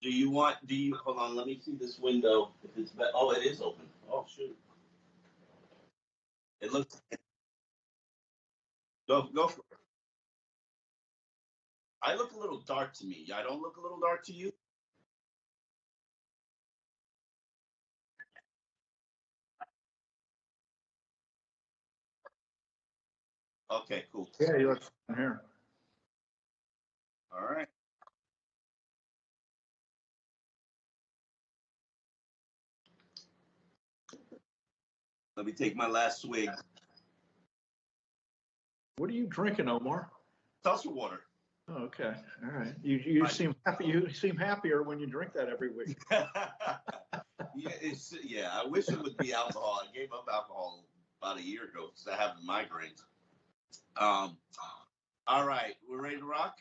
hold on, let me see this window. If it's oh, it is open. Oh, shoot. It looks, go for it. I look a little dark to me. I don't look a little dark to you? Okay, cool. Yeah, you look fine here. All right. Let me take my last swig. What are you drinking, Omar? Seltzer water. Oh, okay. All right. You seem happy. You seem happier when you drink that every week. Yeah, I wish it would be alcohol. I gave up alcohol about a year ago because I have migraines. All right, we're ready to rock?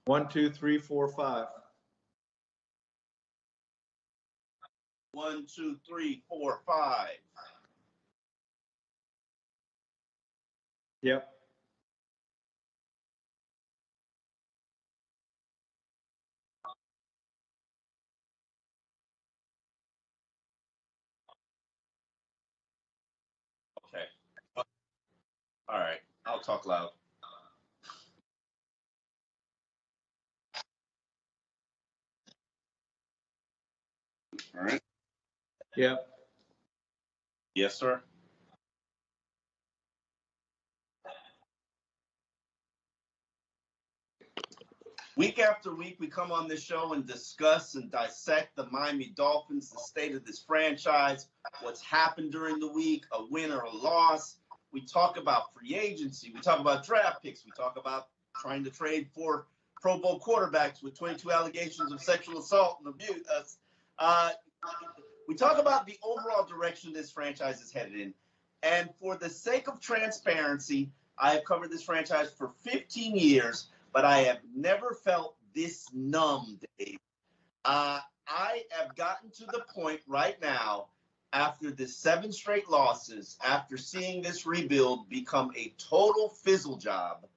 One, two, three, four, five. 1, 2, 3, 4, 5. Yep. Okay. All right, I'll talk loud. All right. Yep. Yes, sir. Week after week, we come on this show and discuss and dissect the Miami Dolphins, the state of this franchise, what's happened during the week, a win or a loss. We talk about free agency. We talk about draft picks. We talk about trying to trade for Pro Bowl quarterbacks with 22 allegations of sexual assault and abuse. We talk about the overall direction this franchise is headed in. And for the sake of transparency, I have covered this franchise for 15 years, but I have never felt this numb, Dave. I have gotten to the point right now, after the 7 straight losses, after seeing this rebuild become a total fizzle job,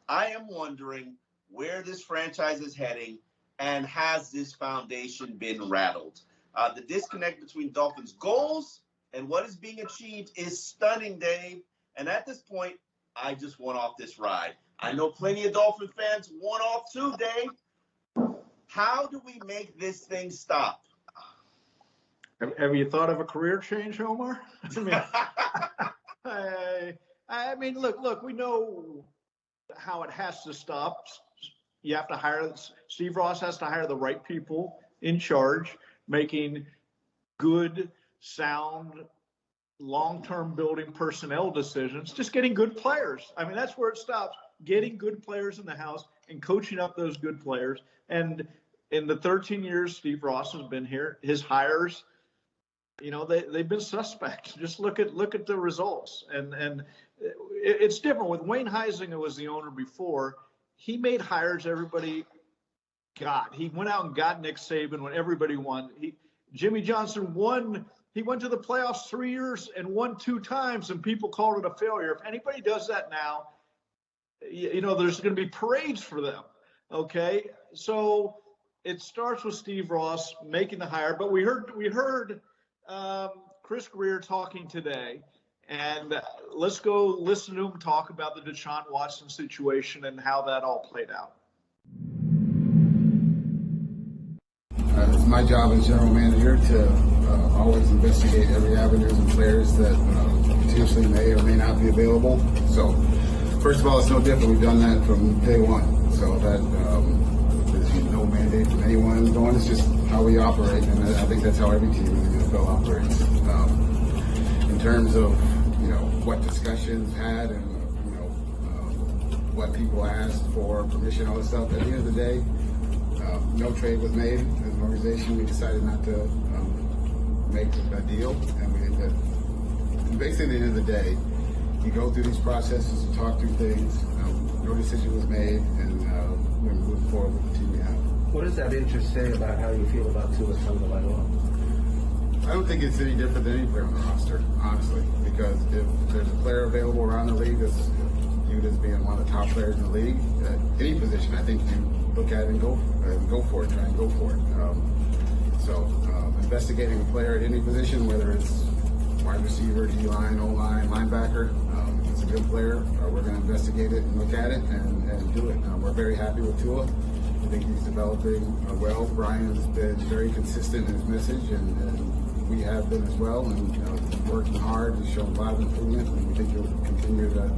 I am wondering where this franchise is heading and has this foundation been rattled? The disconnect between Dolphins' goals and what is being achieved is stunning, Dave. And at this point, I just want off this ride. I know plenty of Dolphin fans want off too, Dave. How do we make this thing stop? Have you thought of a career change, Omar? I mean, look, we know how it has to stop. You have to hire, Steve Ross has to hire the right people in charge, making good, sound, long-term building personnel decisions, just getting good players. I mean, that's where it stops. Getting good players in the house and coaching up those good players. And in the 13 years Steve Ross has been here, his hires, you know, they've been suspect. Just look at the results. And it's different. With Wayne Huizenga was the owner before, he made hires everybody got. He went out and got Nick Saban when everybody won. Jimmy Johnson won. He went to the playoffs 3 years and won 2 times, and people called it a failure. If anybody does that now, you know, there's going to be parades for them. Okay, so it starts with Steve Ross making the hire. But we heard Chris Greer talking today, and let's go listen to him talk about the Deshaun Watson situation and how that all played out. It's my job as general manager to always investigate every avenue and players that potentially may or may not be available. So, first of all, it's no different. We've done that from day one. So that there's no mandate from anyone going. It's just how we operate, and I think that's how every team in the NFL operates. In terms of what discussions had and what people asked for permission, all this stuff. At the end of the day, no trade was made. As an organization, we decided not to make a deal, and we ended. And basically, at the end of the day, you go through these processes, you talk through things. No decision was made, and we're moving forward with the team we have. What does that interest say about how you feel about Tua Tagovailoa? I don't think it's any different than any player on the roster, honestly, because if there's a player available around the league that's viewed as being one of the top players in the league, at any position, I think you look at it and go for it, try and go for it. Investigating a player at any position, whether it's wide receiver, D-line, O-line, linebacker, if it's a good player, we're going to investigate it and look at it and do it. We're very happy with Tua. I think he's developing well. Brian has been very consistent in his message, and we have been as well. And working hard, he's shown a lot of improvement, and we think he'll continue to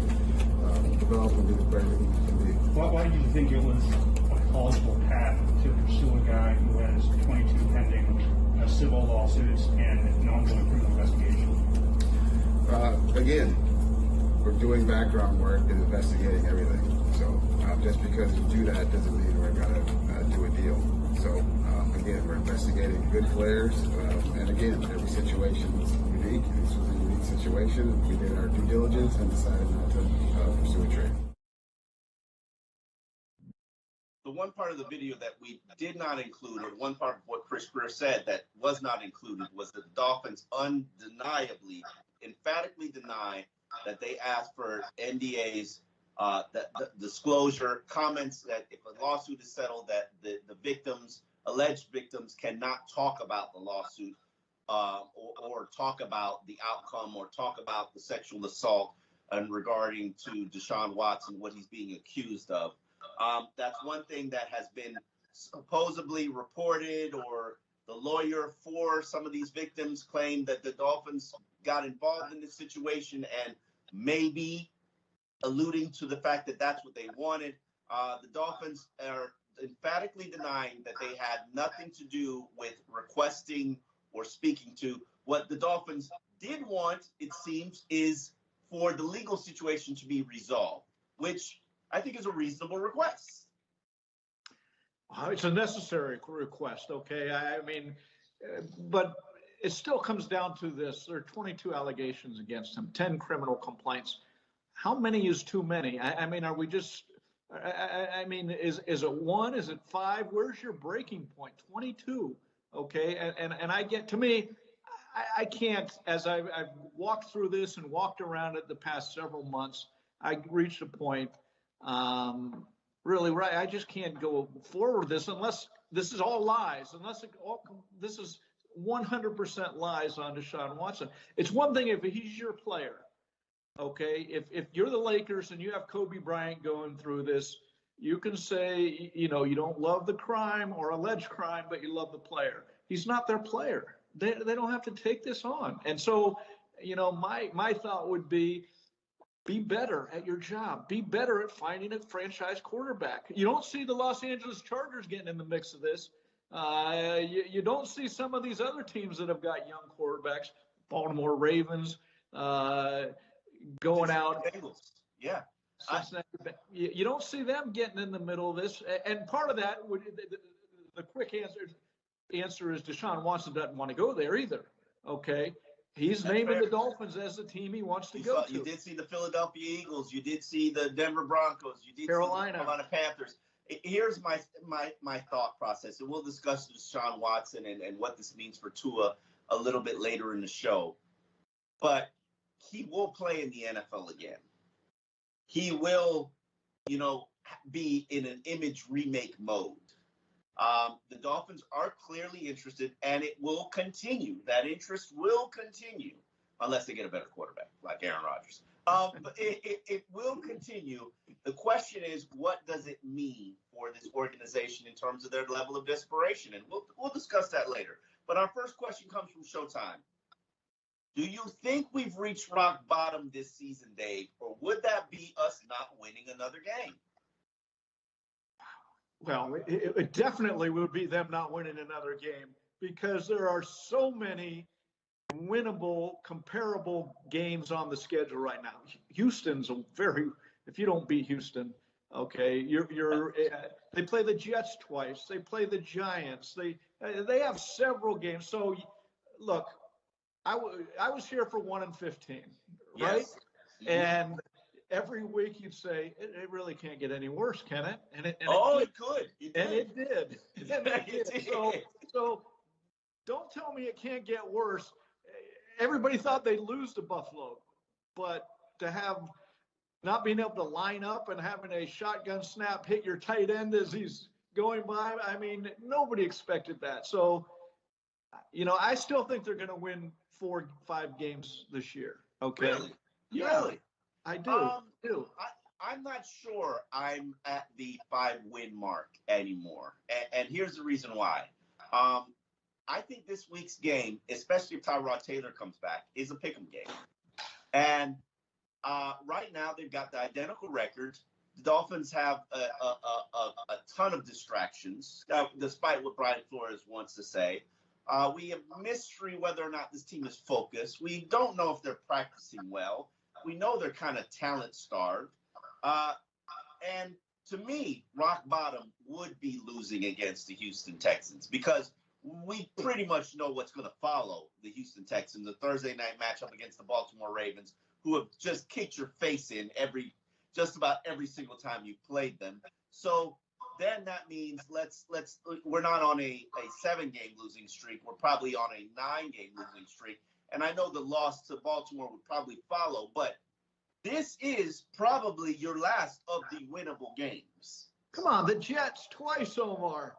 develop and be the player that he can be. Why do you think it was a plausible path to pursue a guy who has 22 pending civil lawsuits and an ongoing criminal investigation? Again, we're doing background work and investigating everything. So just because you do that doesn't mean we're going to do a deal. So again, we're investigating good players. And again, every situation is unique. This was a unique situation. We did our due diligence and decided not to pursue a trade. The one part of the video that we did not include, or one part of what Chris Greer said that was not included, was that the Dolphins undeniably, emphatically deny that they asked for NDAs, that the disclosure comments that if a lawsuit is settled, that the victims, alleged victims, cannot talk about the lawsuit or talk about the outcome or talk about the sexual assault and regarding to Deshaun Watson, what he's being accused of. That's one thing that has been supposedly reported, or the lawyer for some of these victims claimed that the Dolphins got involved in this situation and maybe alluding to the fact that that's what they wanted. The Dolphins are emphatically denying that they had nothing to do with requesting or speaking to. What the Dolphins did want, it seems, is for the legal situation to be resolved, which I think is a reasonable request. It's a necessary request, okay? I mean, but it still comes down to this. There are 22 allegations against him, 10 criminal complaints. How many is too many? I mean, are we just, I mean, is it one? Is it five? Where's your breaking point? 22, okay? And I get, to me, I can't, as I've walked through this and walked around it the past several months, I reached a point, really, right, I just can't go forward with this unless this is all lies, this is 100% lies on Deshaun Watson. It's one thing if he's your player, okay? If you're the Lakers and you have Kobe Bryant going through this, you can say, you know, you don't love the crime or alleged crime, but you love the player. He's not their player. They don't have to take this on. And so, you know, my thought would be better at your job. Be better at finding a franchise quarterback. You don't see the Los Angeles Chargers getting in the mix of this. You don't see some of these other teams that have got young quarterbacks, Baltimore Ravens, going out. Bengals. Yeah. You don't see them getting in the middle of this. And part of that, the quick answer is Deshaun Watson doesn't want to go there either. Okay. He's naming the Dolphins as the team he wants to go to. You did see the Philadelphia Eagles. You did see the Denver Broncos. You did Carolina. See the Carolina Panthers. Here's my thought process, and we'll discuss Deshaun Watson and what this means for Tua a little bit later in the show. But he will play in the NFL again. He will, you know, be in an image remake mode. The Dolphins are clearly interested, and it will continue. That interest will continue unless they get a better quarterback like Aaron Rodgers. But it will continue. The question is, what does it mean for this organization in terms of their level of desperation? And we'll discuss that later. But our first question comes from Showtime. Do you think we've reached rock bottom this season, Dave, or would that be us not winning another game? Well, it definitely would be them not winning another game because there are so many winnable, comparable games on the schedule right now. Houston's if you don't beat Houston, okay, they play the Jets twice. They play the Giants. They have several games. So, look, I was here for 1-15, right? Yes. And every week you'd say, it really can't get any worse, can it? And it could. And it did. And it did. So don't tell me it can't get worse. Everybody thought they'd lose to Buffalo, but to have not being able to line up and having a shotgun snap hit your tight end as he's going by, I mean, nobody expected that. So, I still think they're going to win 4-5 games this year. Okay. Really? Yeah, Really? I do. I'm not sure I'm at the 5-win mark anymore. And here's the reason why. I think this week's game, especially if Tyrod Taylor comes back, is a pick'em game. And right now they've got the identical record. The Dolphins have a ton of distractions, despite what Brian Flores wants to say. We have mystery whether or not this team is focused. We don't know if they're practicing well. We know they're kind of talent starved. And to me, rock bottom would be losing against the Houston Texans, because we pretty much know what's going to follow the Houston Texans, the Thursday night matchup against the Baltimore Ravens, who have just kicked your face in just about every single time you played them. So then that means we're not on a 7-game losing streak. We're probably on a 9-game losing streak. And I know the loss to Baltimore would probably follow, but this is probably your last of the winnable games. Come on, the Jets twice, Omar.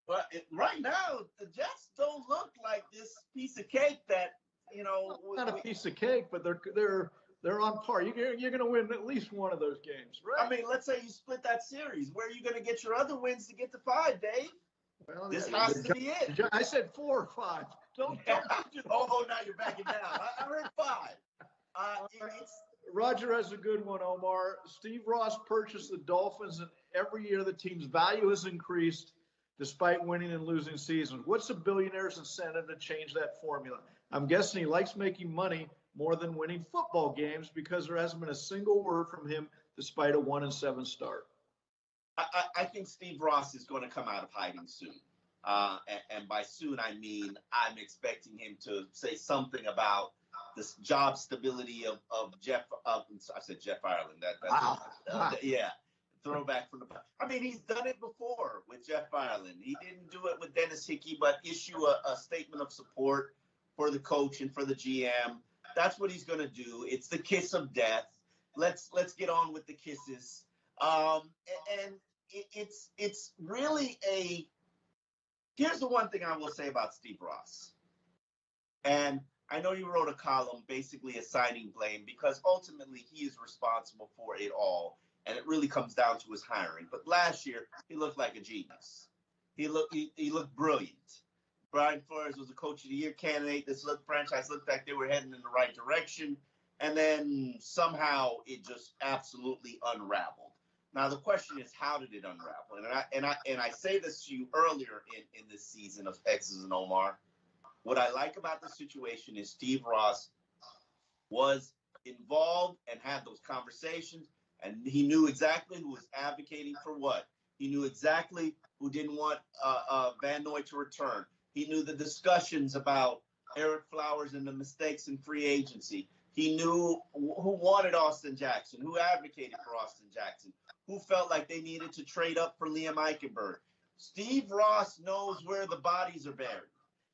But right now, the Jets don't look like this piece of cake that, Not a piece of cake, but they're on par. You're going to win at least one of those games, right? I mean, let's say you split that series. Where are you going to get your other wins to get to 5, Dave? Well, This has to be it. I said 4 or 5. Don't Oh, now you're backing down. I heard 5. Roger has a good one, Omar. Steve Ross purchased the Dolphins, and every year the team's value has increased despite winning and losing seasons. What's a billionaire's incentive to change that formula? I'm guessing he likes making money more than winning football games, because there hasn't been a single word from him despite a 1-7 start. I think Steve Ross is going to come out of hiding soon. And by soon, I mean I'm expecting him to say something about this job stability of Jeff. I said Jeff Ireland. Yeah. Throwback from the past. I mean, he's done it before with Jeff Ireland. He didn't do it with Dennis Hickey, but issue a statement of support for the coach and for the GM. That's what he's going to do. It's the kiss of death. Let's get on with the kisses. And it's really here's the one thing I will say about Steve Ross. And I know you wrote a column basically assigning blame, because ultimately he is responsible for it all. And it really comes down to his hiring. But last year, he looked like a genius. He looked brilliant. Brian Flores was a Coach of the Year candidate. This franchise looked like they were heading in the right direction. And then somehow it just absolutely unraveled. Now, the question is, how did it unravel? And I say this to you earlier in this season of X's and Omar. What I like about the situation is Steve Ross was involved and had those conversations. And he knew exactly who was advocating for what. He knew exactly who didn't want Van Noy to return. He knew the discussions about Eric Flowers and the mistakes in free agency. He knew who wanted Austin Jackson, who advocated for Austin Jackson, who felt like they needed to trade up for Liam Eichenberg. Steve Ross knows where the bodies are buried.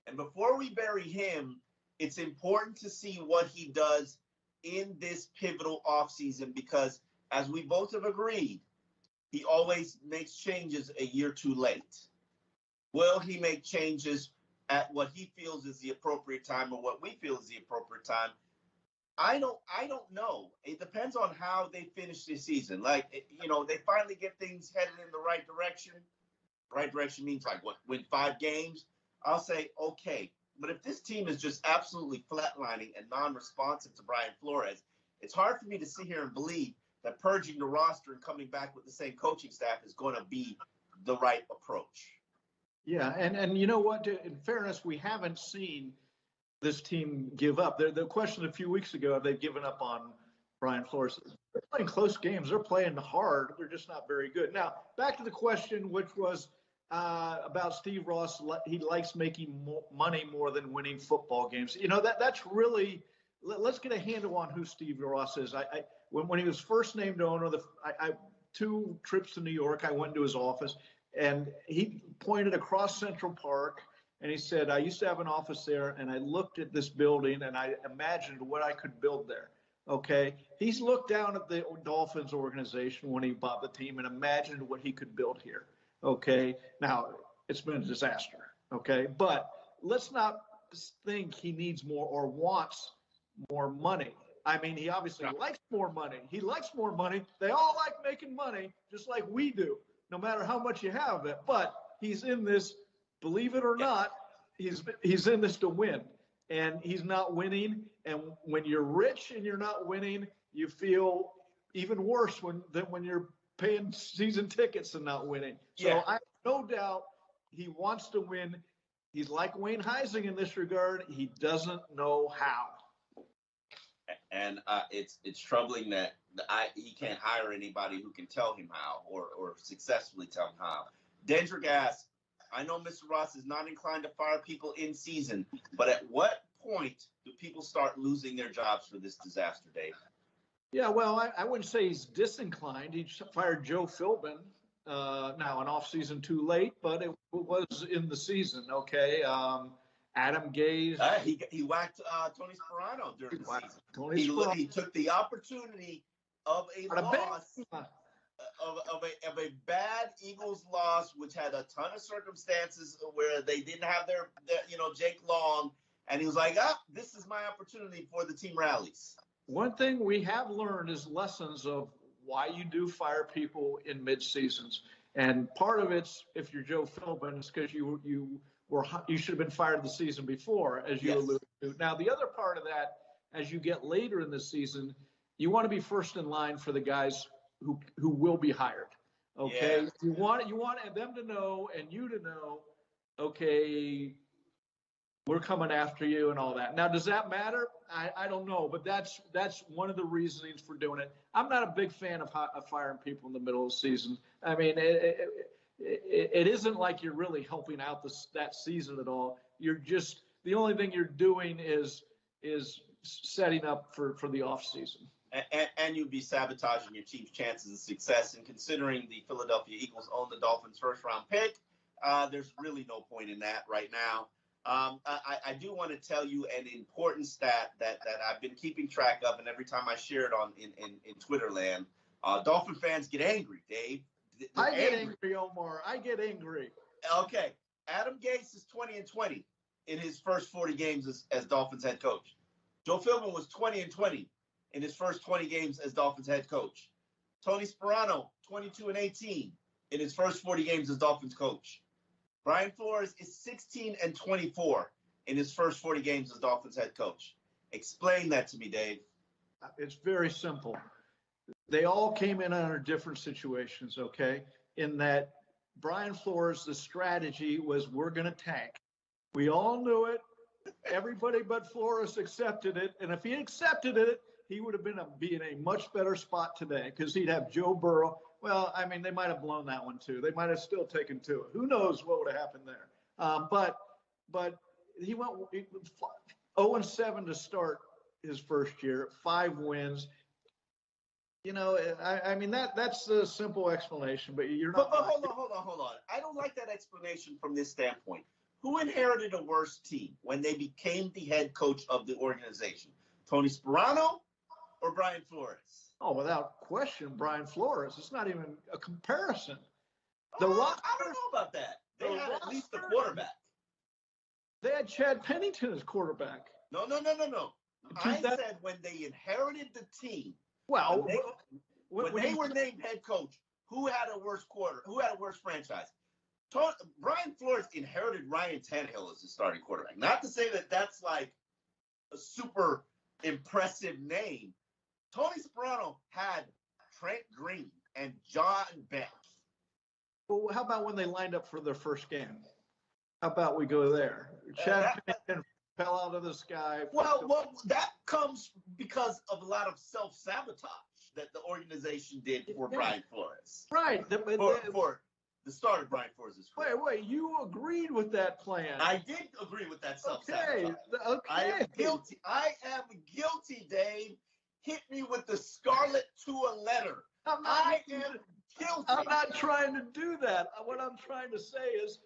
And before we bury him, it's important to see what he does in this pivotal offseason, because as we both have agreed, he always makes changes a year too late. Will he make changes at what he feels is the appropriate time, or what we feel is the appropriate time? I don't know. It depends on how they finish this season. Like, they finally get things headed in the right direction. Right direction means win 5 games. I'll say, okay. But if this team is just absolutely flatlining and non-responsive to Brian Flores, it's hard for me to sit here and believe that purging the roster and coming back with the same coaching staff is going to be the right approach. Yeah, and you know what? In fairness, we haven't seen this team give up. The question a few weeks ago, have they given up on Brian Flores? They're playing close games. They're playing hard. They're just not very good. Now, back to the question, which was about Steve Ross. He likes making money more than winning football games. That's really – let's get a handle on who Steve Ross is. When he was first named owner, I 2 trips to New York, I went to his office, and he pointed across Central Park And he said, I used to have an office there, and I looked at this building, and I imagined what I could build there. Okay. He's looked down at the Dolphins organization when he bought the team and imagined what he could build here. Okay. Now, it's been a disaster. Okay. But let's not think he needs more or wants more money. I mean, he obviously likes more money. He likes more money. They all like making money, just like we do, no matter how much you have of it. But he's in this, believe it or not, he's in this to win. And he's not winning. And when you're rich and you're not winning, you feel even worse than when you're paying season tickets and not winning. So I have no doubt he wants to win. He's like Wayne Heising in this regard. He doesn't know how. And it's troubling that he can't hire anybody who can tell him how or successfully tell him how. Dendrick asks, I know Mr. Ross is not inclined to fire people in season, but at what point do people start losing their jobs for this disaster, Dave? Yeah, well, I wouldn't say he's disinclined. He fired Joe Philbin. Now, an off-season too late, but it was in the season, okay? Adam Gase. He whacked Tony Sparano during the season. He took the opportunity of a loss, of a bad Eagles loss, which had a ton of circumstances where they didn't have their Jake Long, and he was like, this is my opportunity for the team rallies. One thing we have learned is lessons of why you do fire people in mid-seasons. And part of it's, if you're Joe Philbin, it's because you should have been fired the season before, as you alluded to. Now, the other part of that, as you get later in the season, you want to be first in line for the guys who will be hired. Okay, you want them to know and you to know. Okay, we're coming after you and all that. Now, does that matter? I don't know, but that's one of the reasonings for doing it. I'm not a big fan of firing people in the middle of the season. I mean, it isn't like you're really helping out that season at all. You're just, the only thing you're doing is setting up for the off season. And you'd be sabotaging your team's chances of success. And considering the Philadelphia Eagles own the Dolphins' first-round pick, there's really no point in that right now. I do want to tell you an important stat that I've been keeping track of, and every time I share it in Twitter land, Dolphin fans get angry, Dave. I get angry, Omar. I get angry. Okay. Adam Gase is 20-20 in his first 40 games as Dolphins head coach. Joe Philbin was 20-20 in his first 20 games as Dolphins head coach. Tony Sparano, 22-18 in his first 40 games as Dolphins coach. Brian Flores is 16-24 in his first 40 games as Dolphins head coach. Explain that to me, Dave. It's very simple. They all came in under different situations, okay? In that Brian Flores, the strategy was we're going to tank. We all knew it. Everybody but Flores accepted it. And if he accepted it, he would have been in a much better spot today because he'd have Joe Burrow. Well, I mean, they might have blown that one too. They might have still taken to it. Who knows what would have happened there? But he went 0-7 to start his first year, 5 wins. You know, I mean, that's the simple explanation, but you're not. But hold on. I don't like that explanation from this standpoint. Who inherited a worse team when they became the head coach of the organization? Tony Sparano or Brian Flores? Oh, without question, Brian Flores. It's not even a comparison. I don't know about that. They had at least the quarterback. They had Chad Pennington as quarterback. No. I said when they inherited the team. Well, when they were named head coach, who had a worse franchise? Brian Flores inherited Ryan Tannehill as his starting quarterback. Not to say that that's like a super impressive name. Tony Sparano had Trent Green and John Beck. Well, how about when they lined up for their first game? How about we go there? Chad Pennington fell out of the sky. Well, that comes because of a lot of self-sabotage that the organization did for Brian Flores. Right. For the start of Brian Flores' career. Wait, you agreed with that plan. I did agree with that self-sabotage. Okay. I am guilty. I am guilty, Dave. Hit me with the scarlet to a letter. I am guilty. I'm not trying to do that. What I'm trying to say is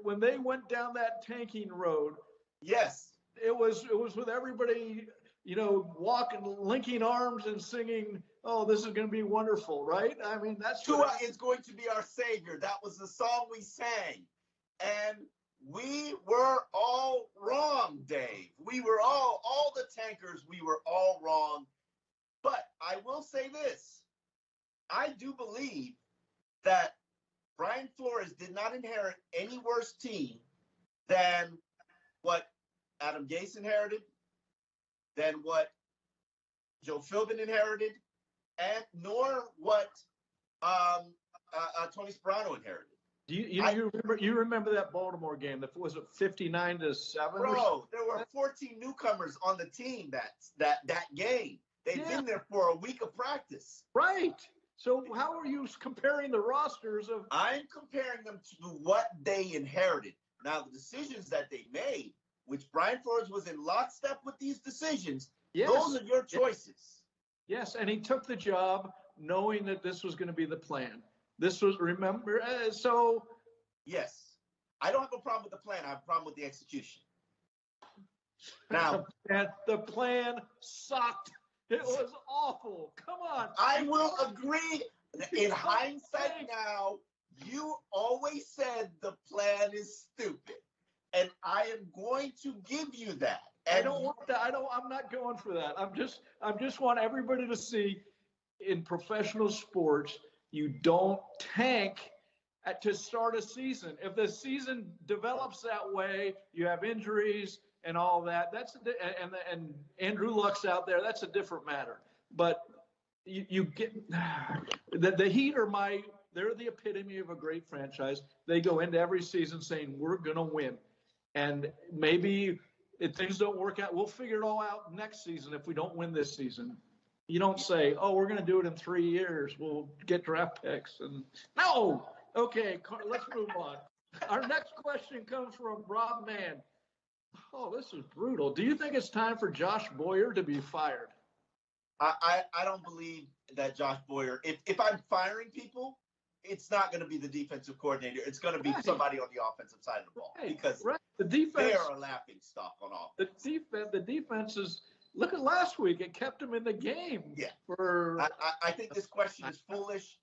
when they went down that tanking road, Yes. it was with everybody, walking, linking arms and singing, "Oh, this is going to be wonderful," right? I mean, that's Tua is going to be our savior. That was the song we sang. And we were all wrong, Dave. We were all the tankers, we were all wrong. But I will say this. I do believe that Brian Flores did not inherit any worse team than what Adam Gase inherited, than what Joe Philbin inherited, and nor what Tony Sperano inherited. Do you remember that Baltimore game? That was it 59-7? Bro, there were 14 newcomers on the team that game. They'd been there for a week of practice. Right. So how are you comparing the rosters of? I'm comparing them to what they inherited. Now, the decisions that they made, which Brian Flores was in lockstep with these decisions, those are your choices. Yes, and he took the job knowing that this was going to be the plan. This was, remember, so. Yes. I don't have a problem with the plan. I have a problem with the execution. Now. The plan sucked. It was awful. Come on. I will agree. In hindsight now, you always said the plan is stupid. And I am going to give you that. And I don't want that. I'm not going for that. I just want everybody to see in professional sports, you don't tank to start a season. If the season develops that way, you have injuries and all that. And Andrew Luck's out there. That's a different matter. But you get the Heat they're the epitome of a great franchise. They go into every season saying we're going to win, and maybe if things don't work out, we'll figure it all out next season. If we don't win this season, you don't say, "Oh, we're going to do it in 3 years. We'll get draft picks." And no, okay, let's move on. Our next question comes from Rob Mann. Oh, this is brutal. Do you think it's time for Josh Boyer to be fired? I don't believe that Josh Boyer, if I'm firing people, it's not going to be the defensive coordinator. It's going to be somebody on the offensive side of the ball because the defense, they are a laughing stock on offense. The defense is, look at last week. It kept them in the game. Yeah. I think this question is foolish.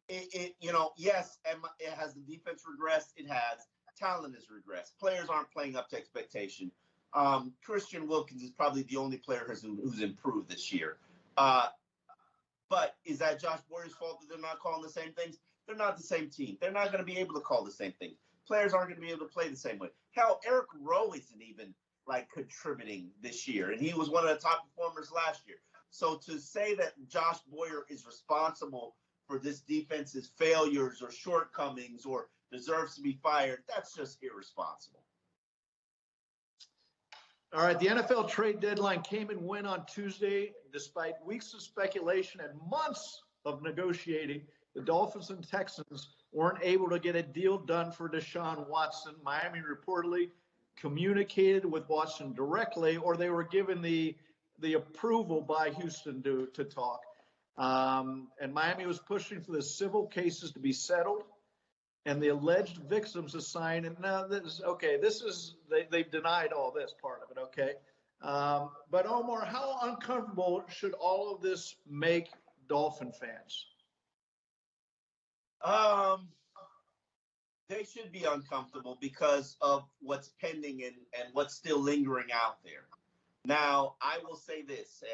Yes, has the defense regressed? It has. Talent has regressed. Players aren't playing up to expectation. Christian Wilkins is probably the only player who's improved this year. But is that Josh Boyer's fault that they're not calling the same things? They're not the same team. They're not going to be able to call the same things. Players aren't going to be able to play the same way. Hell, Eric Rowe isn't even contributing this year, and he was one of the top performers last year. So to say that Josh Boyer is responsible for this defense's failures or shortcomings or deserves to be fired, that's just irresponsible. All right, the NFL trade deadline came and went on Tuesday. Despite weeks of speculation and months of negotiating, the Dolphins and Texans weren't able to get a deal done for Deshaun Watson. Miami reportedly communicated with Watson directly, or they were given the approval by Houston to talk. And Miami was pushing for the civil cases to be settled and the alleged victims assigned. And now they've denied all this part of it. Okay. But Omar, how uncomfortable should all of this make Dolphin fans? They should be uncomfortable because of what's pending and what's still lingering out there. Now, I will say this,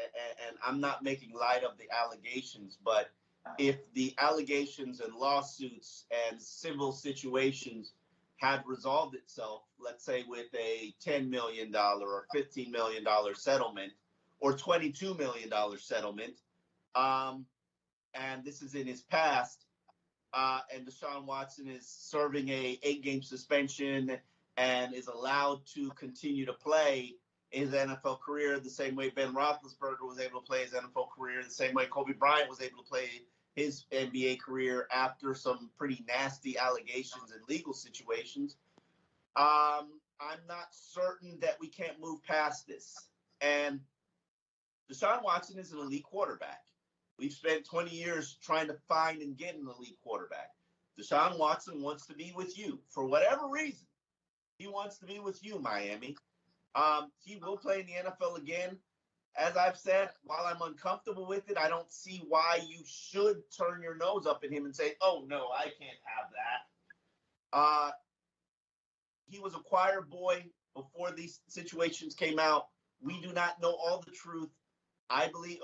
and I'm not making light of the allegations, but if the allegations and lawsuits and civil situations had resolved itself, let's say with a $10 million or $15 million settlement or $22 million settlement, and this is in his past, and Deshaun Watson is serving a 8-game suspension and is allowed to continue to play his NFL career the same way Ben Roethlisberger was able to play his NFL career, the same way Kobe Bryant was able to play his NBA career after some pretty nasty allegations and legal situations. I'm not certain that we can't move past this. And Deshaun Watson is an elite quarterback. We've spent 20 years trying to find and get an elite quarterback. Deshaun Watson wants to be with you for whatever reason. He wants to be with you, Miami. He will play in the NFL again. As I've said, while I'm uncomfortable with it, I don't see why you should turn your nose up at him and say, oh, no, I can't have that. He was a choir boy before these situations came out. We do not know all the truth. I believe,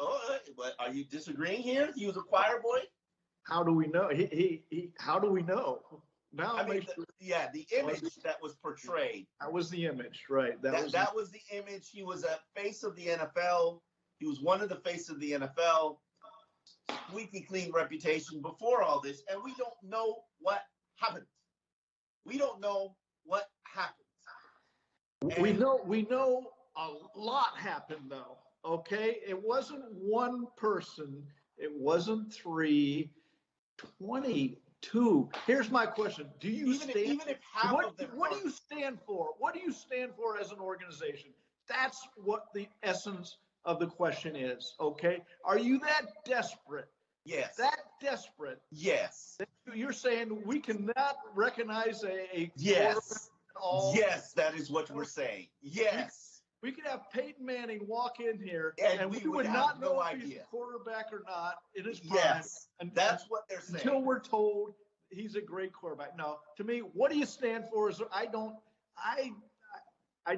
are you disagreeing here? He was a choir boy? How do we know? How do we know? Now, I mean, the image that was portrayed. That was the image, right? That was the image. He was a face of the NFL. He was one of the faces of the NFL. Squeaky clean reputation before all this, and we don't know what happened. We don't know what happened. We know a lot happened, though. Okay, it wasn't one person. It wasn't 3, 22. Here's my question: do you even if half of them? What do you stand for? What do you stand for as an organization? That's what the essence of the question is. Okay, are you that desperate? Yes. That desperate? Yes. You're saying we cannot recognize a yes. At all? Yes, that is what we're saying. Yes. We could have Peyton Manning walk in here and we would not know if he's a quarterback or not in his prime. Yes, that's what they're saying. Until we're told he's a great quarterback. No, to me, what do you stand for? Is I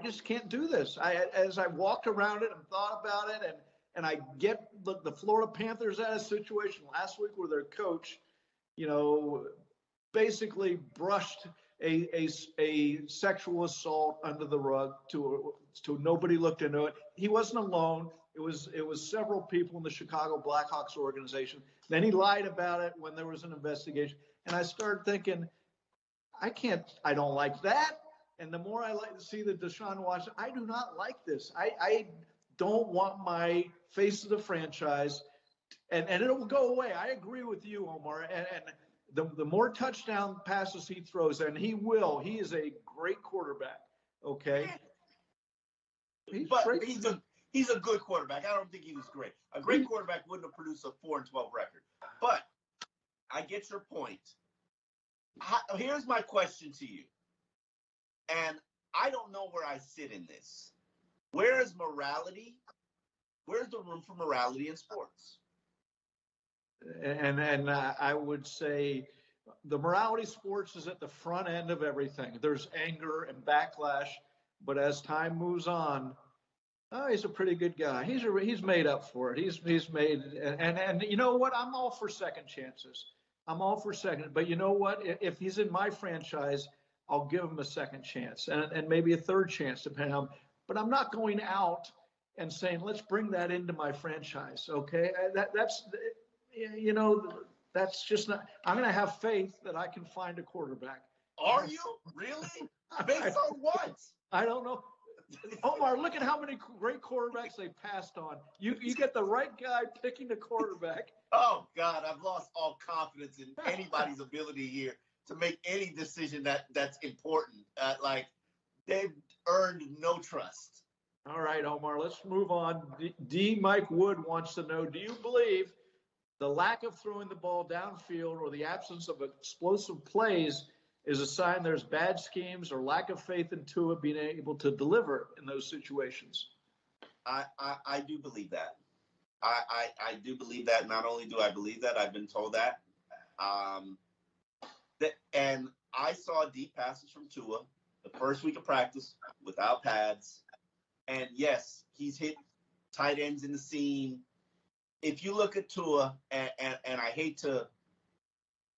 just can't do this. As I walked around it and thought about it, and I get the Florida Panthers at a situation last week where their coach, basically brushed a sexual assault under the rug to nobody looked into it. He wasn't alone. It was several people in the Chicago Blackhawks organization. Then he lied about it when there was an investigation. And I started thinking, I don't like that. And the more I like to see the Deshaun Watson, I do not like this. I don't want my face of the franchise, and it will go away. I agree with you, Omar. And the more touchdown passes he throws, and he will, he is a great quarterback. Okay. He's a good quarterback. I don't think he was great. A great quarterback wouldn't have produced a 4-12 record. But I get your point. Here's my question to you. And I don't know where I sit in this. Where is morality? Where's the room for morality in sports? And I would say the morality sports is at the front end of everything. There's anger and backlash, but as time moves on, he's a pretty good guy. He's made up for it. He's made, and you know what? I'm all for second chances. I'm all for second. But you know what? If he's in my franchise, I'll give him a second chance and maybe a third chance, depending on. But I'm not going out and saying, let's bring that into my franchise. Okay, that's just not. I'm going to have faith that I can find a quarterback. Are you really? Based on what? I don't know. Omar, look at how many great quarterbacks they passed on. You get the right guy picking the quarterback. Oh God, I've lost all confidence in anybody's ability here to make any decision that's important. They've earned no trust. All right, Omar, let's move on. Mike Wood wants to know, do you believe the lack of throwing the ball downfield or the absence of explosive plays is a sign there's bad schemes or lack of faith in Tua being able to deliver in those situations? I do believe that. I do believe that. Not only do I believe that, I've been told that. And I saw deep passes from Tua the first week of practice without pads. And yes, he's hit tight ends in the seam. If you look at Tua, and I hate to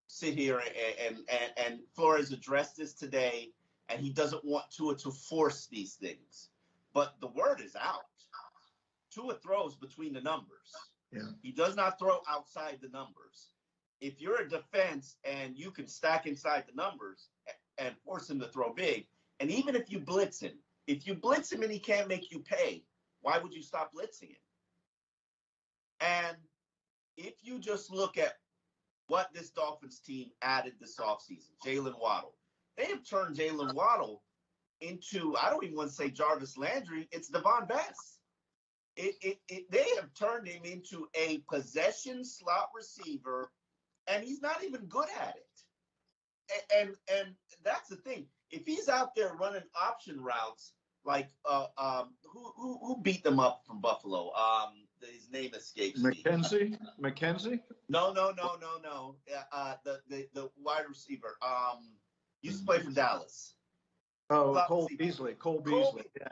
sit here and Flores addressed this today, and he doesn't want Tua to force these things. But the word is out. Tua throws between the numbers. Yeah. He does not throw outside the numbers. If you're a defense and you can stack inside the numbers and force him to throw big, and even if you blitz him and he can't make you pay, why would you stop blitzing him? And if you just look at what this Dolphins team added this offseason, Jalen Waddle, they have turned Jalen Waddle into, I don't even want to say Jarvis Landry, it's Devon Best. They have turned him into a possession slot receiver, and he's not even good at it. And that's the thing. if he's out there running option routes, like who beat them up from Buffalo? His name escapes me. McKenzie? No. The wide receiver. Used to play for Dallas. Oh, Cole Beasley.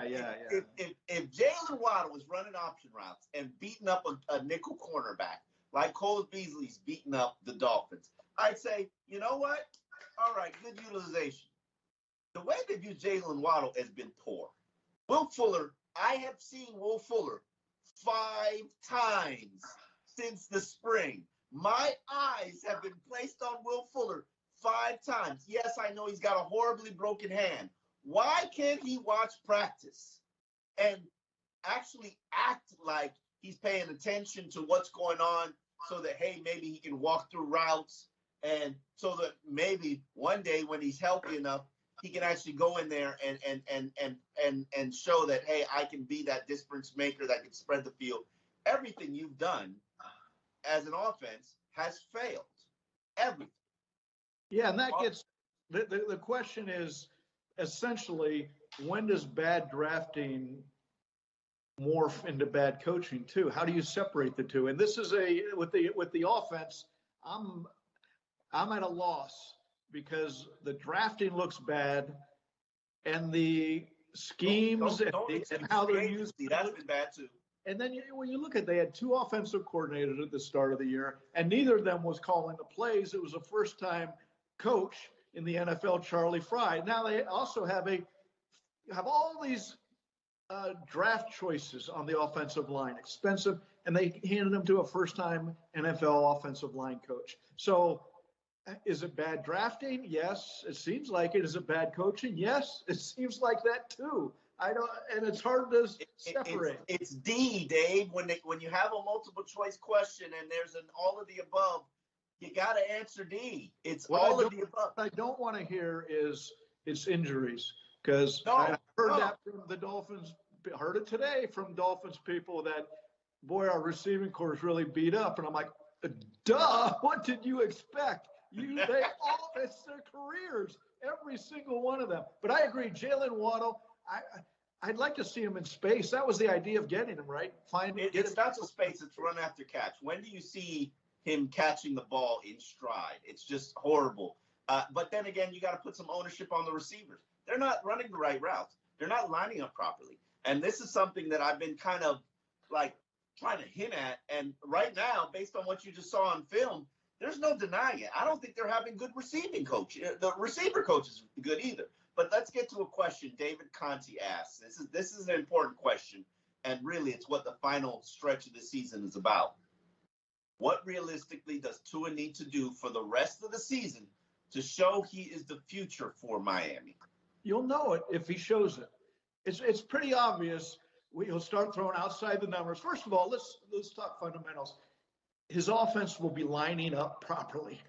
Yeah. If Jalen Waddle was running option routes and beating up a nickel cornerback like Cole Beasley's beating up the Dolphins, I'd say, you know what? All right, good utilization. The way they've used Jalen Waddle has been poor. Will Fuller, I have seen Will Fuller 5 times since the spring. My eyes have been placed on Will Fuller 5 times. Yes, I know he's got a horribly broken hand. Why can't he watch practice and actually act like he's paying attention to what's going on so that, hey, maybe he can walk through routes, and so that maybe one day when he's healthy enough, he can actually go in there and show that, hey, I can be that difference maker that can spread the field. Everything you've done as an offense has failed. Everything. Yeah, and that gets the question is essentially, when does bad drafting morph into bad coaching too? How do you separate the two? And this is with the offense, I'm at a loss because the drafting looks bad and the schemes and how they're used. That's been bad too. And then when you look at, they had 2 offensive coordinators at the start of the year, and neither of them was calling the plays. It was a first-time coach in the NFL, Charlie Fry. Now they also have all these draft choices on the offensive line, expensive, and they handed them to a first-time NFL offensive line coach. So is it bad drafting? Yes, it seems like it. Is it bad coaching? Yes, it seems like that too. And it's hard to separate. It's D, Dave. When you have a multiple choice question and there's an all of the above, you got to answer D. It's all of the above. What I don't want to hear is it's injuries, because I heard that from the Dolphins. Heard it today from Dolphins people that, boy, our receiving corps is really beat up, and I'm like, duh. What did you expect? It's their careers, every single one of them. But I agree, Jalen Waddle. I'd like to see him in space. That was the idea of getting him, right? It's not just space, it's run after catch. When do you see him catching the ball in stride? It's just horrible. But then again, you got to put some ownership on the receivers. They're not running the right routes. They're not lining up properly. And this is something that I've been kind of like trying to hint at. And right now, based on what you just saw on film, there's no denying it. I don't think they're having good receiving coach. The receiver coach is good either. But let's get to a question David Conti asked. This is an important question, and really it's what the final stretch of the season is about. What realistically does Tua need to do for the rest of the season to show he is the future for Miami? You'll know it if he shows it. It's pretty obvious. He'll start throwing outside the numbers. First of all, let's talk fundamentals. His offense will be lining up properly.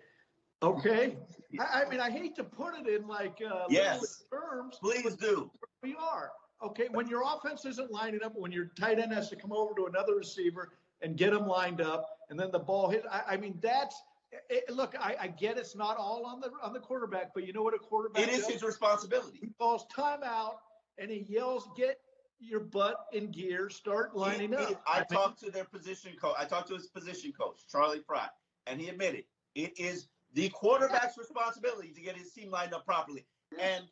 Okay. I mean, I hate to put it in like yes, terms. Please do. We are. Okay. When your offense isn't lining up, when your tight end has to come over to another receiver and get them lined up, and then the ball hit. I mean, that's it. Look, I get it's not all on the quarterback, but you know what a quarterback does? It is his responsibility. He calls timeout and he yells, "Get your butt in gear, start lining up." I talked to their position coach. I talked to his position coach, Charlie Fry, and he admitted it is the quarterback's responsibility to get his team lined up properly. And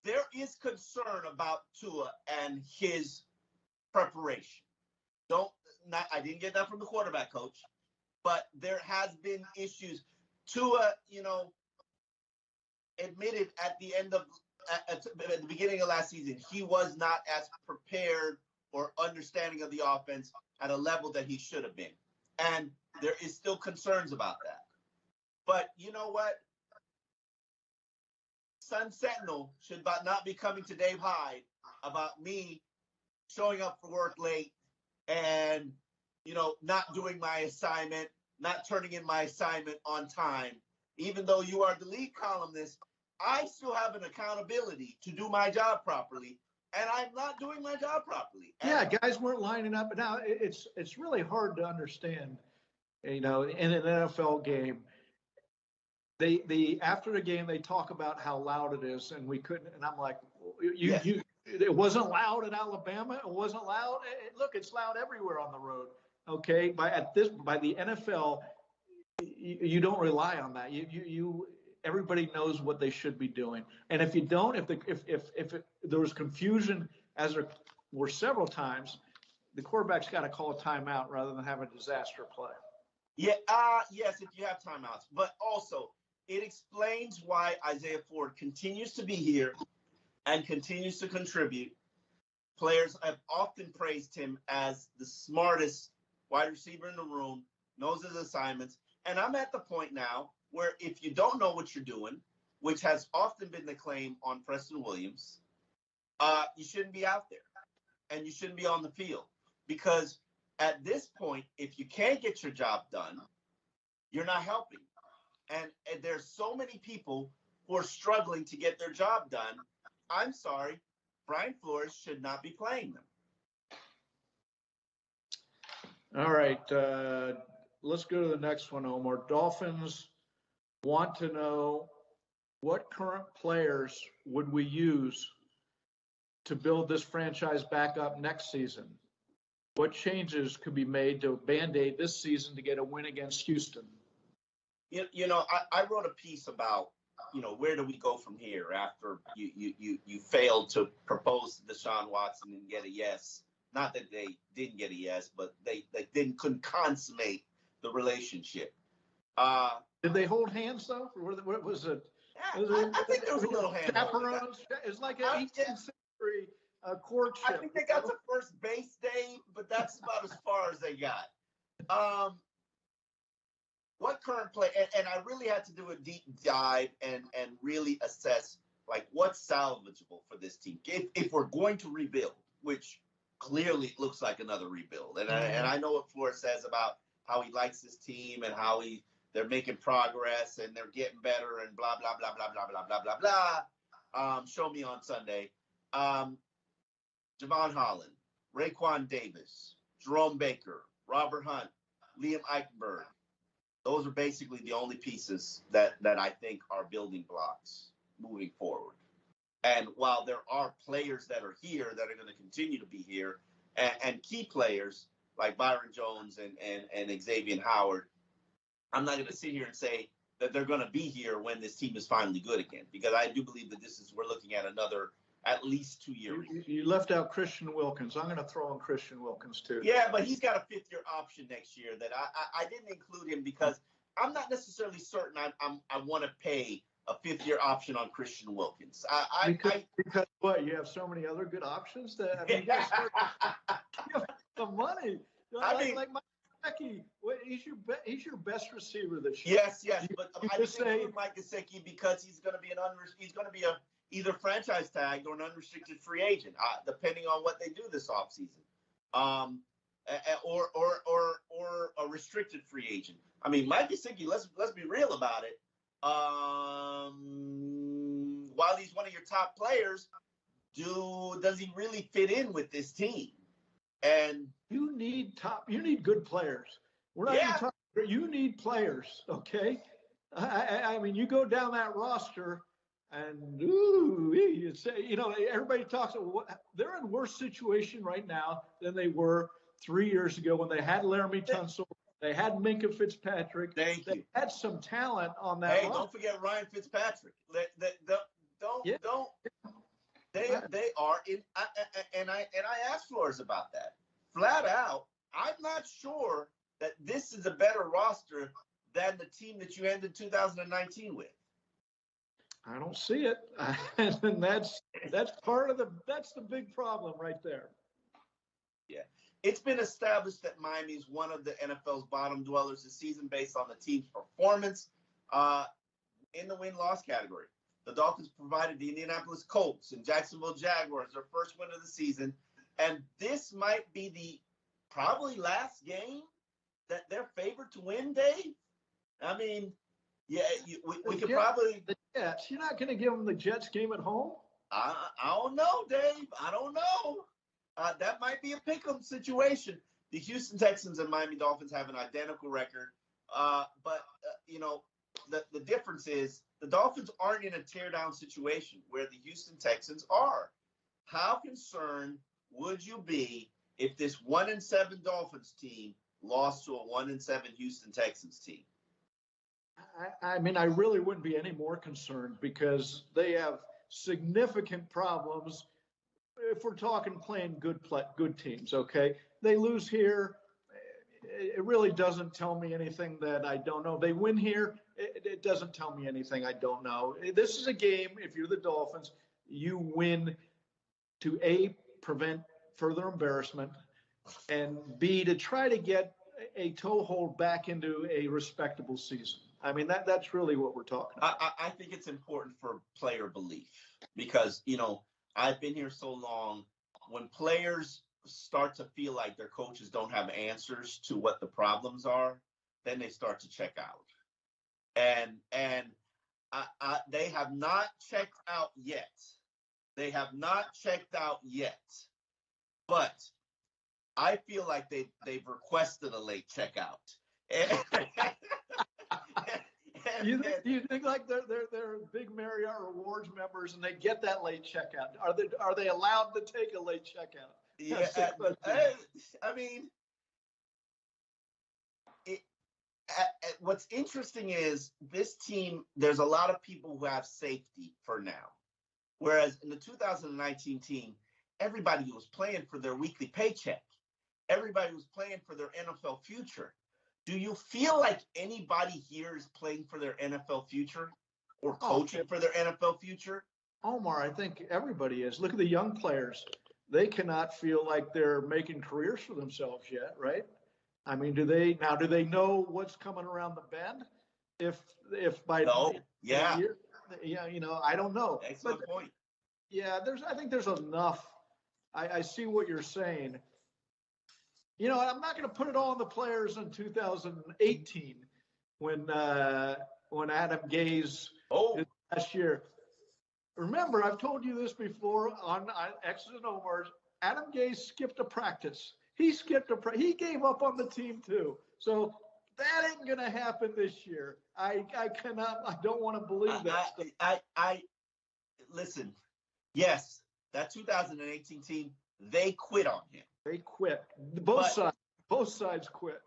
there is concern about Tua and his preparation. I didn't get that from the quarterback coach, but there has been issues. Tua, admitted at the beginning of last season, he was not as prepared or understanding of the offense at a level that he should have been. And there is still concerns about that. But you know what? Sentinel should not be coming to Dave Hyde about me showing up for work late and, not doing my assignment, not turning in my assignment on time. Even though you are the lead columnist, I still have an accountability to do my job properly, and I'm not doing my job properly. Yeah, guys weren't lining up. Now, it's really hard to understand, in an NFL game. they after the game they talk about how loud it is, and we couldn't. And I'm like, it wasn't loud in Alabama. It wasn't loud. Look, it's loud everywhere on the road. Okay, by the NFL, you don't rely on that. Everybody knows what they should be doing. And if you don't, if there was confusion, as there were several times, the quarterback's got to call a timeout rather than have a disaster play. Yeah, yes, if you have timeouts, but also it explains why Isaiah Ford continues to be here and continues to contribute. Players have often praised him as the smartest wide receiver in the room, knows his assignments. And I'm at the point now where if you don't know what you're doing, which has often been the claim on Preston Williams, you shouldn't be out there and you shouldn't be on the field. Because at this point, if you can't get your job done, you're not helping. And there's so many people who are struggling to get their job done. I'm sorry, Brian Flores should not be playing them. All right, let's go to the next one, Omar. Dolphins want to know what current players would we use to build this franchise back up next season? What changes could be made to Band-Aid this season to get a win against Houston? I wrote a piece about, where do we go from here after you failed to propose to Deshaun Watson and get a yes. Not that they didn't get a yes, but they couldn't consummate the relationship. Did they hold hands though? What was it? I think there was a little hand. Chaperones. It's like an 18th century courtship. I think they got to first base, Dave, but that's about as far as they got. What current play? And I really had to do a deep dive and really assess what's salvageable for this team if we're going to rebuild, which clearly looks like another rebuild. And I know what Flores says about how he likes his team and how they're making progress and they're getting better and blah blah blah blah blah blah blah blah blah. Show me on Sunday. Javon Holland, Raekwon Davis, Jerome Baker, Robert Hunt, Liam Eichenberg. Those are basically the only pieces that I think are building blocks moving forward. And while there are players that are here that are going to continue to be here and key players like Byron Jones and Xavier Howard, I'm not going to sit here and say that they're going to be here when this team is finally good again, because I do believe that we're looking at another at least 2 years. You left out Christian Wilkins. I'm going to throw in Christian Wilkins too. Yeah, but he's got a 5th-year option next year that I didn't include him because I'm not necessarily certain I want to pay a 5th-year option on Christian Wilkins. Because what? You have so many other good options that you got to start give some money. Like Mike Gesicki, he's your best receiver this year. Yes, but I didn't include Mike Gesicki because he's going to be a either franchise tagged or an unrestricted free agent, depending on what they do this offseason, or a restricted free agent. I mean, Mike Gesicki, let's be real about it. While he's one of your top players, does he really fit in with this team? And you need good players. We're not even talking. You need players, okay? I mean, you go down that roster. And you say, everybody talks about they're in worse situation right now than they were 3 years ago when they had Laramie Tunsil, they had Minkah Fitzpatrick. Thank you. They had some talent on that. Hey, don't forget Ryan Fitzpatrick. Don't. They are in. And I asked Flores about that flat out. I'm not sure that this is a better roster than the team that you ended 2019 with. I don't see it, and that's the big problem right there. Yeah, it's been established that Miami is one of the NFL's bottom dwellers this season based on the team's performance in the win-loss category. The Dolphins provided the Indianapolis Colts and Jacksonville Jaguars their first win of the season, and this might be the probably last game that they're favored to win, Dave. I mean. Yeah, we could probably. The Jets. You're not going to give them the Jets game at home? I don't know, Dave. I don't know. That might be a pick'em situation. The Houston Texans and Miami Dolphins have an identical record. But the difference is the Dolphins aren't in a tear down situation where the Houston Texans are. How concerned would you be if this 1-7 Dolphins team lost to a 1-7 Houston Texans team? I mean, I really wouldn't be any more concerned because they have significant problems. If we're talking playing good teams, okay, they lose here. It really doesn't tell me anything that I don't know. They win here. It doesn't tell me anything I don't know. This is a game. If you're the Dolphins, you win to A, prevent further embarrassment, and B, to try to get a toehold back into a respectable season. I mean, that's really what we're talking about. I think it's important for player belief because, I've been here so long. When players start to feel like their coaches don't have answers to what the problems are, then they start to check out. And they have not checked out yet. They have not checked out yet. But I feel like they've requested a late checkout. You think like they're big Marriott Rewards members and they get that late checkout? Are they allowed to take a late checkout? Yeah, I mean, what's interesting is this team. There's a lot of people who have safety for now, whereas in the 2019 team, everybody was playing for their weekly paycheck. Everybody was playing for their NFL future. Do you feel like anybody here is playing for their NFL future or coaching for their NFL future? Omar, I think everybody is. Look at the young players. They cannot feel like they're making careers for themselves yet, right? I mean, do they know what's coming around the bend? If by yeah, I don't know. Excellent point. Yeah, I think there's enough. I see what you're saying. I'm not going to put it all on the players in 2018 when Adam Gase last year. Remember, I've told you this before on X's and Omar's. Adam Gase skipped a practice. He gave up on the team too. So that ain't going to happen this year. I don't want to believe that. Listen. Yes, that 2018 team, they quit on him. They quit. Both sides quit.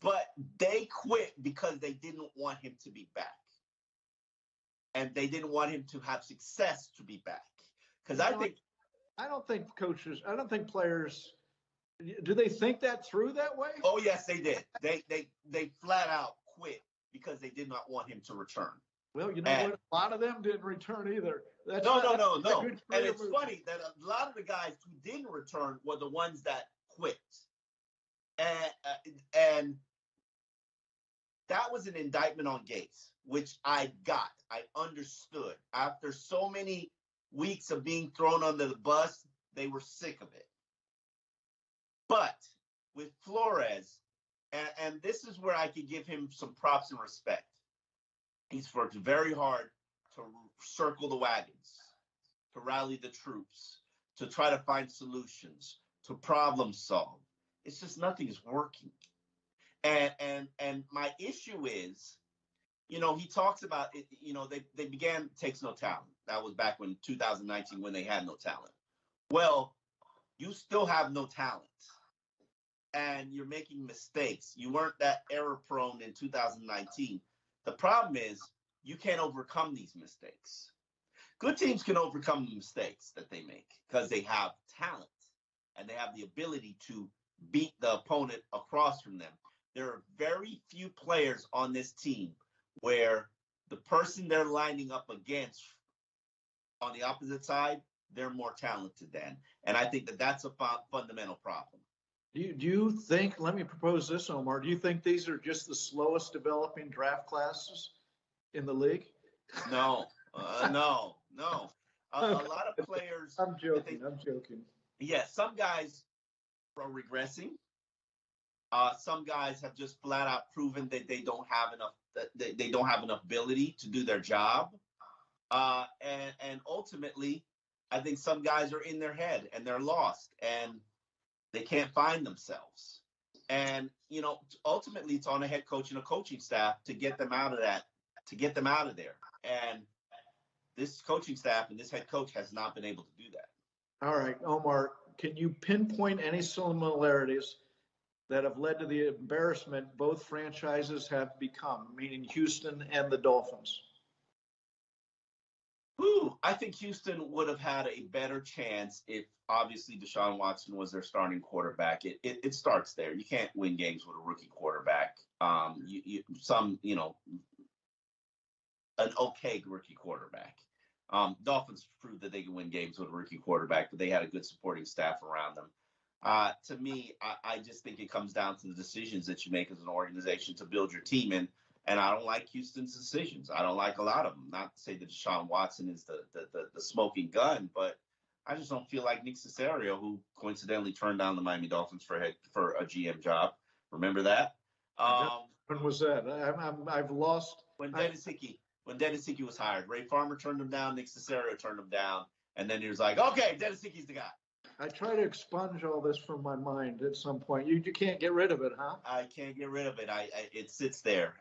But they quit because they didn't want him to be back. And they didn't want him to have success to be back. Because I don't think players, do they think that through that way? Oh, yes, they did. They flat out quit because they did not want him to return. Well, what? A lot of them didn't return either. No. And it's funny that a lot of the guys who didn't return were the ones that quit. And that was an indictment on Gase, which I understood. After so many weeks of being thrown under the bus, they were sick of it. But with Flores, and this is where I could give him some props and respect. He's worked very hard to circle the wagons, to rally the troops, to try to find solutions, to problem solve. It's just nothing is working. And my issue is, he talks about it, they began Takes No Talent. That was back when 2019 when they had no talent. Well, you still have no talent. And you're making mistakes. You weren't that error prone in 2019. The problem is you can't overcome these mistakes. Good teams can overcome the mistakes that they make because they have talent and they have the ability to beat the opponent across from them. There are very few players on this team where the person they're lining up against on the opposite side, they're more talented than. And I think that that's a fundamental problem. Do you think, let me propose this, Omar, do you think these are just the slowest developing draft classes in the league? No. A lot of players. I'm joking. Yeah, some guys are regressing. Some guys have just flat out proven that they don't have enough ability to do their job. And ultimately, I think some guys are in their head and they're lost and they can't find themselves. And, ultimately it's on a head coach and a coaching staff to get them out of that to get them out of there. And this coaching staff and this head coach has not been able to do that. All right, Omar, can you pinpoint any similarities that have led to the embarrassment both franchises have become, meaning Houston and the Dolphins? I think Houston would have had a better chance if obviously Deshaun Watson was their starting quarterback. It starts there. You can't win games with a rookie quarterback. An okay rookie quarterback. Dolphins proved that they can win games with a rookie quarterback, but they had a good supporting staff around them. To me, I just think it comes down to the decisions that you make as an organization to build your team in. And I don't like Houston's decisions. I don't like a lot of them. Not to say that Deshaun Watson is the smoking gun, but I just don't feel like Nick Caserio, who coincidentally turned down the Miami Dolphins for a GM job. Remember that? When was that? I've lost. When Dennis Hickey was hired, Ray Farmer turned him down. Nick Caserio turned him down, and then he was like, "Okay, Dennis Hickey's the guy." I try to expunge all this from my mind at some point. You can't get rid of it, huh? I can't get rid of it. It sits there.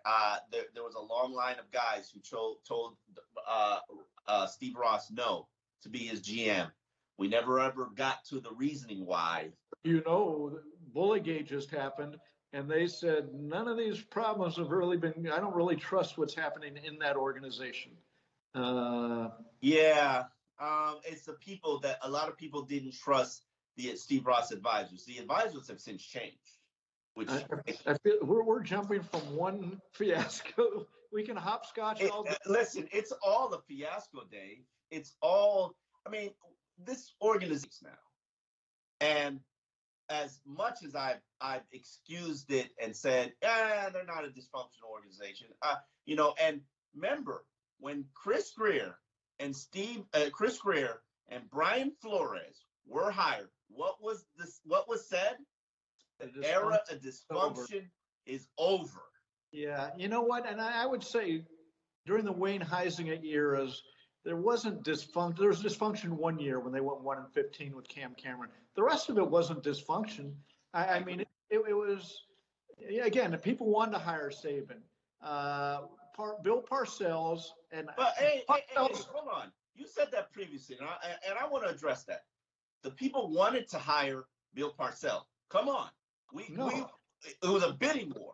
There was a long line of guys who told Steve Ross no to be his GM. We never ever got to the reasoning why. Bullygate just happened, and they said none of these problems have really been. I don't really trust what's happening in that organization. It's the people that a lot of people didn't trust the Steve Ross advisors. The advisors have since changed. Which I feel we're jumping from one fiasco. We can hopscotch all. Listen, it's all a fiasco, Dave. It's all. I mean, this organization now, and as much as I've excused it and said, they're not a dysfunctional organization, and remember when Chris Greer and Brian Flores were hired, what was said? The era of dysfunction is over. Yeah, you know what? And I would say during the Wayne Huizenga eras, there wasn't dysfunction. There was dysfunction one year when they went 1-15 with Cam Cameron. The rest of it wasn't dysfunction. I mean, it was, again, people wanted to hire Saban. Bill Parcells and. But hey, hold on. You said that previously, and I want to address that. The people wanted to hire Bill Parcells. Come on. It was a bidding war.